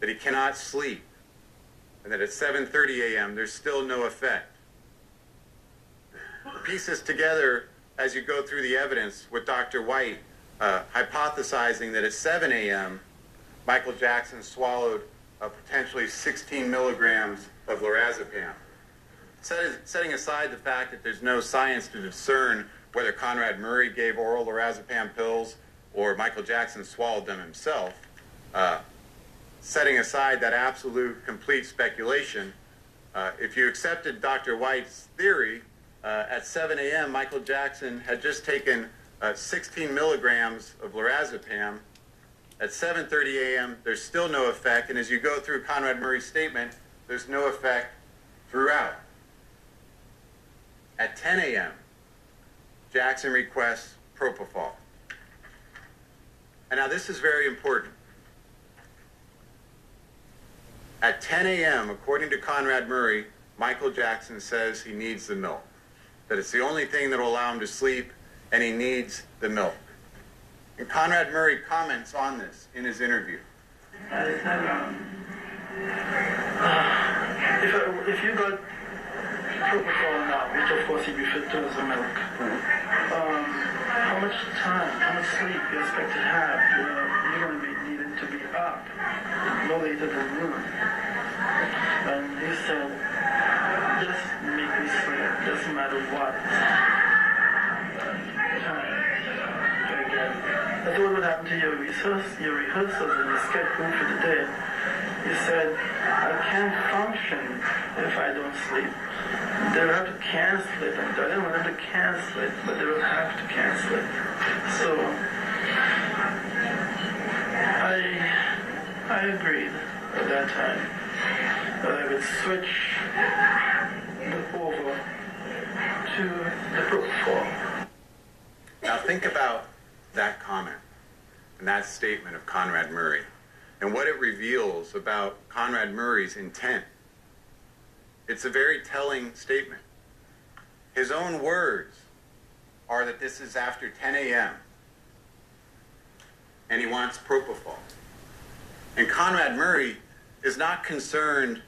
that he cannot sleep, and that at 7:30 a.m. there's still no effect. Pieces together as you go through the evidence with Dr. White hypothesizing that at 7 a.m. Michael Jackson swallowed potentially 16 milligrams of lorazepam. Setting aside the fact that there's no science to discern whether Conrad Murray gave oral lorazepam pills or Michael Jackson swallowed them himself, setting aside that absolute complete speculation, if you accepted Dr. White's theory, at 7 a.m. Michael Jackson had just taken 16 milligrams of lorazepam. At 7:30 a.m. there's still no effect, and as you go through Conrad Murray's statement, there's no effect throughout. At 10 a.m., Jackson requests propofol. And now this is very important. At 10 a.m., according to Conrad Murray, Michael Jackson says he needs the milk, that it's the only thing that will allow him to sleep, and he needs the milk. And Conrad Murray comments on this in his interview. If you got propofol now, which of course you refer to as the milk, how much time, how much sleep you expect to have? You're going to be needing to be up no later than noon. And he said, just make me sleep, doesn't matter what time. That's what would happen to your rehearsals and your schedule for the day. He said, I can't function if I don't sleep. They will have to cancel it. I didn't want them to cancel it, but they will have to cancel it. So I agreed at that time that I would switch over to the propofol. Now think about that comment and that statement of Conrad Murray and what it reveals about Conrad Murray's intent. It's a very telling statement. His own words are that this is after 10 a.m. and he wants propofol. And Conrad Murray is not concerned,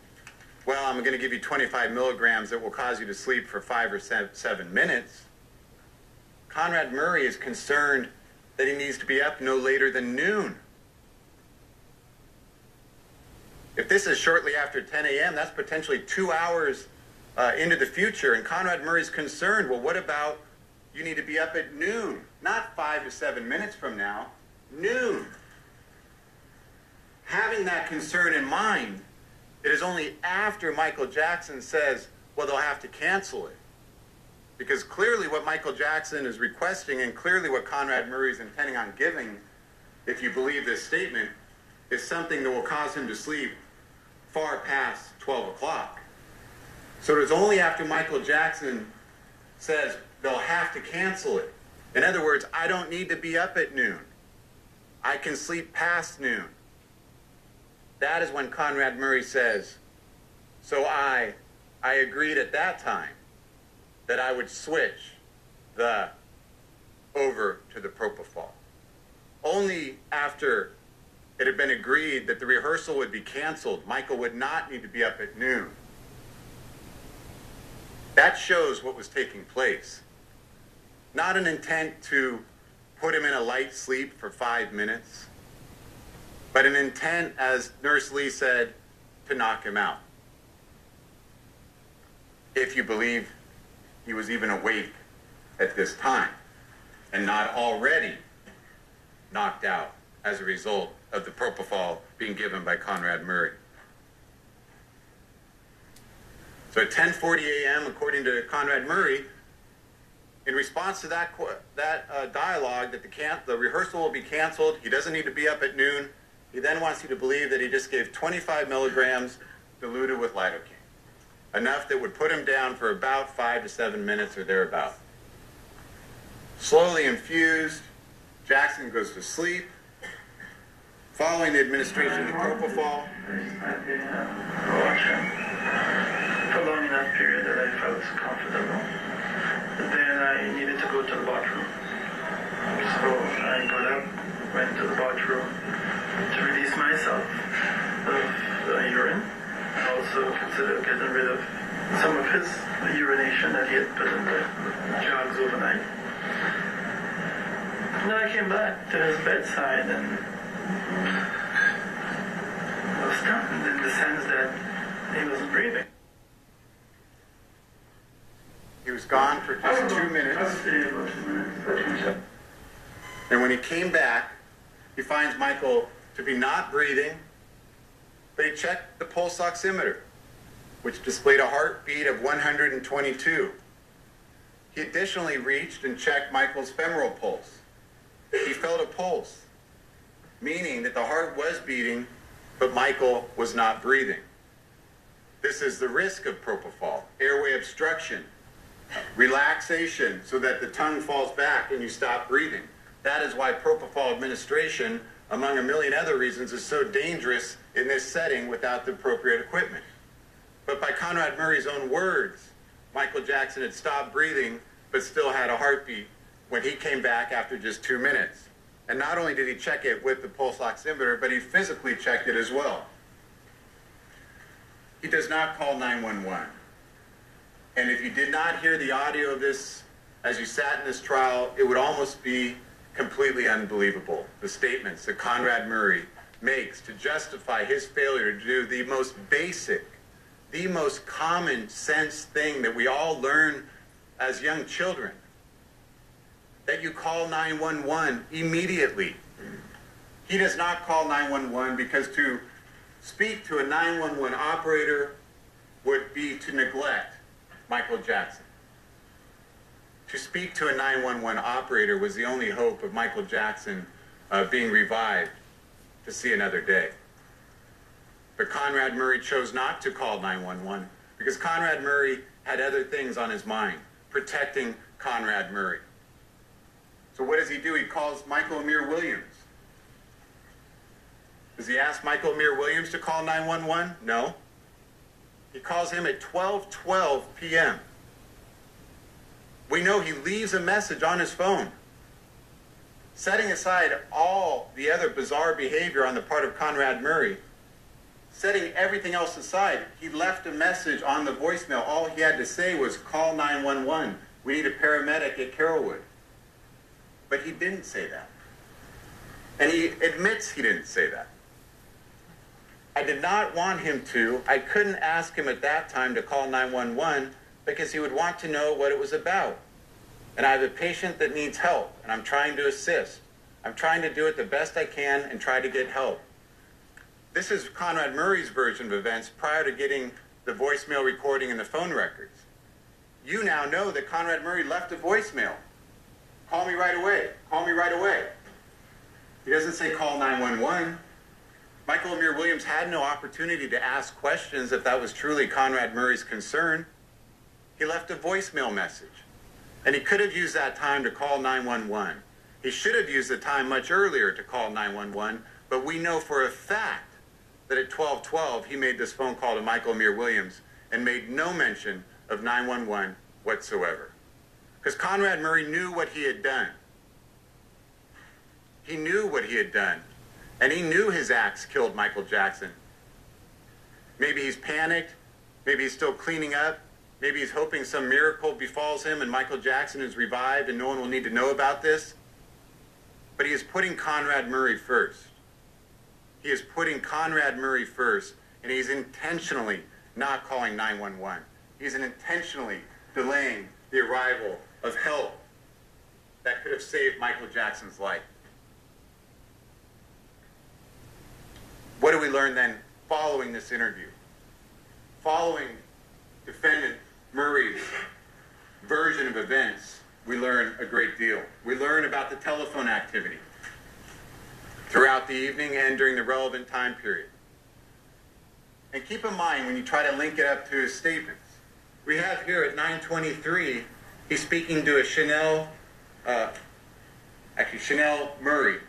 well, I'm going to give you 25 milligrams that will cause you to sleep for 5 or 7 minutes. Conrad Murray is concerned that he needs to be up no later than noon. If this is shortly after 10 a.m., that's potentially 2 hours into the future. And Conrad Murray's concerned, well, what about you need to be up at noon? Not 5 to 7 minutes from now, noon. Having that concern in mind, it is only after Michael Jackson says, well, they'll have to cancel it. Because clearly what Michael Jackson is requesting and clearly what Conrad Murray is intending on giving, if you believe this statement, is something that will cause him to sleep far past 12 o'clock. So it's only after Michael Jackson says they'll have to cancel it. In other words, I don't need to be up at noon. I can sleep past noon. That is when Conrad Murray says, so I agreed at that time that I would switch over to the propofol. Only after it had been agreed that the rehearsal would be canceled, Michael would not need to be up at noon. That shows what was taking place. Not an intent to put him in a light sleep for 5 minutes, but an intent, as Nurse Lee said, to knock him out. If you believe he was even awake at this time and not already knocked out as a result of the propofol being given by Conrad Murray. So at 10:40 a.m., according to Conrad Murray, in response to that dialogue that the rehearsal will be canceled, he doesn't need to be up at noon, he then wants you to believe that he just gave 25 milligrams diluted with lidocaine. Enough that would put him down for about 5 to 7 minutes or thereabout. Slowly infused, Jackson goes to sleep. Following the administration of the propofol, for long enough period that I felt comfortable. Then I needed to go to the bathroom. So I got up, went to the bathroom to release myself of also considered getting rid of some of his urination that he had put in the jugs overnight. And then I came back to his bedside and I was stunned in the sense that he wasn't breathing. He was gone for just 2 minutes. And when he came back, he finds Michael to be not breathing, but he checked the pulse oximeter, which displayed a heartbeat of 122. He additionally reached and checked Michael's femoral pulse. He felt a pulse, meaning that the heart was beating, but Michael was not breathing. This is the risk of propofol: airway obstruction, relaxation so that the tongue falls back and you stop breathing. That is why propofol administration, among a million other reasons, is so dangerous in this setting without the appropriate equipment. But by Conrad Murray's own words, Michael Jackson had stopped breathing but still had a heartbeat when he came back after just 2 minutes. And not only did he check it with the pulse oximeter, but he physically checked it as well. He does not call 911. And if you did not hear the audio of this as you sat in this trial, it would almost be completely unbelievable. The statements that Conrad Murray makes to justify his failure to do the most basic, the most common sense thing that we all learn as young children, that you call 911 immediately. He does not call 911 because to speak to a 911 operator would be to neglect Michael Jackson. To speak to a 911 operator was the only hope of Michael Jackson being revived to see another day. But Conrad Murray chose not to call 911 because Conrad Murray had other things on his mind, protecting Conrad Murray. So what does he do? He calls Michael Amir Williams. Does he ask Michael Amir Williams to call 911? No. He calls him at 12:12 p.m. We know he leaves a message on his phone. Setting aside all the other bizarre behavior on the part of Conrad Murray, setting everything else aside, he left a message on the voicemail. All he had to say was, call 911. We need a paramedic at Carrollwood. But he didn't say that. And he admits he didn't say that. I did not want him to. I couldn't ask him at that time to call 911 because he would want to know what it was about. And I have a patient that needs help, and I'm trying to assist. I'm trying to do it the best I can and try to get help. This is Conrad Murray's version of events prior to getting the voicemail recording and the phone records. You now know that Conrad Murray left a voicemail. Call me right away. Call me right away. He doesn't say call 911. Michael Amir Williams had no opportunity to ask questions if that was truly Conrad Murray's concern. He left a voicemail message. And he could have used that time to call 911. He should have used the time much earlier to call 911, but we know for a fact that at 12:12 he made this phone call to Michael Amir Williams and made no mention of 911 whatsoever. Because Conrad Murray knew what he had done. He knew what he had done. And he knew his acts killed Michael Jackson. Maybe he's panicked. Maybe he's still cleaning up. Maybe he's hoping some miracle befalls him and Michael Jackson is revived and no one will need to know about this. But he is putting Conrad Murray first. He is putting Conrad Murray first, and he's intentionally not calling 911. He's intentionally delaying the arrival of help that could have saved Michael Jackson's life. What do we learn then following this interview? Following defendant Murray's version of events, we learn a great deal. We learn about the telephone activity throughout the evening and during the relevant time period. And keep in mind when you try to link it up to his statements, we have here at 9:23, he's speaking to a Chanel Murray,